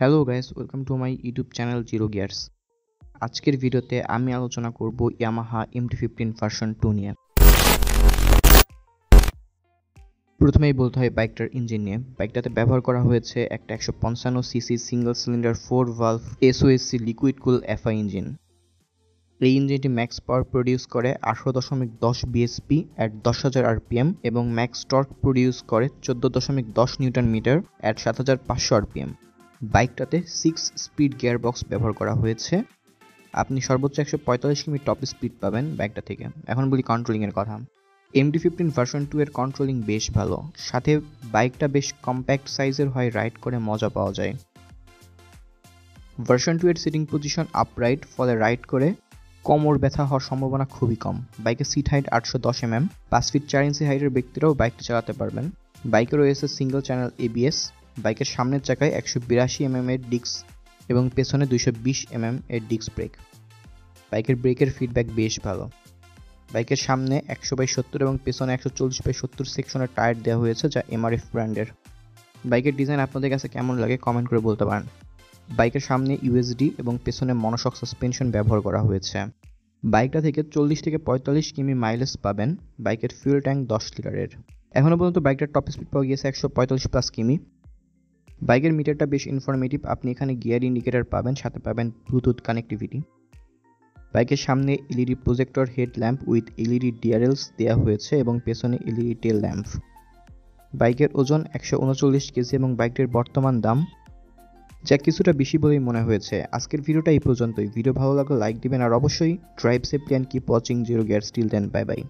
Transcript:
Hello guys, welcome to my YouTube channel zero gears. আজকের ভিডিওতে আমি আলোচনা করব ইয়ামাহা MT-15 ভার্সন 2 নিয়ে। প্রথমেই বলতে হয় বাইকটার ইঞ্জিন নিয়ে। বাইকটাতে ব্যবহার করা হয়েছে একটা 155 CC single cylinder 4 valve SOSC liquid cool FI engine. এই ইঞ্জিনটি ম্যাক্স পাওয়ার প্রডিউস করে 18.10 bhp অ্যাট 10,000 rpm এবং ম্যাক্স টর্ক প্রডিউস করে 14.10 নিউটন মিটার অ্যাট 7,500 rpm। বাইকটাতে 6 স্পিড গিয়ারবক্স ব্যবহার করা হয়েছে। আপনি সর্বোচ্চ 145 কিমি টপ স্পিড পাবেন বাইকটা থেকে। এখন বলি কন্ট্রোলিংয়ের কথা। MT-15 ভার্সন 2 এর কন্ট্রোলিং বেশ ভালো, সাথে বাইকটা বেশ কম্প্যাক্ট সাইজের হয়, রাইড করে মজা পাওয়া যায়। ভার্সন 2 এর সিটিং পজিশন আপরাইট, ফলে রাইড করে কোমর ব্যথা হওয়ার সম্ভাবনা খুবই কম। বাইকের সিট হাইট 810 mm, 5 ফিট 4 ইঞ্চি হাইটের ব্যক্তিরাও বাইকটি চালাতে পারবেন। বাইকে রয়েছে সিঙ্গেল চ্যানেল ABS। বাইকের সামনের চাকায় 182 mm এর ডিস্ক এবং পেছনে 220 mm এর ডিস্ক ব্রেক। বাইকের ব্রেকের ফিডব্যাক বেশ ভালো। বাইকের সামনে 100/70 এবং পেছনে 140/70 সেকশনের টায়ার দেওয়া হয়েছে, যা MRF ব্র্যান্ডের। বাইকের ডিজাইন আপনাদের কাছে কেমন লাগে কমেন্ট করে বলতে পারেন। বাইকের সামনে USD এবং পেছনে মনোশক সাসপেনশন ব্যবহার করা হয়েছে। বাইকটা থেকে 40 থেকে 45 কিমি মাইলেজ পাবেন। বাইকের ফুয়েল ট্যাঙ্ক 10 লিটারের। এখনও পর্যন্ত বাইকটার টপ স্পিড পাওয়া গিয়েছে 145+ কিমি। বাইকের মিটারটা বেশ ইনফরমেটিভ। আপনি এখানে গিয়ার ইন্ডিকেটর পাবেন, সাথে পাবেন ব্লুটুথ কানেক্টিভিটি। বাইকের সামনে LED projector head lamp with LED DRLs দেওয়া হয়েছে এবং পেছনে LED টেল ল্যাম্প। বাইকের ওজন 139 কেজি এবং বাইকটির বর্তমান দাম যা কিছুটা বেশি বলেই মনে হয়েছে। আজকের ভিডিওটা এই পর্যন্তই। ভিডিও ভালো লাগলে লাইক দিবেন আর অবশ্যই drive safely and keep watching zero gear. Till then, bye by.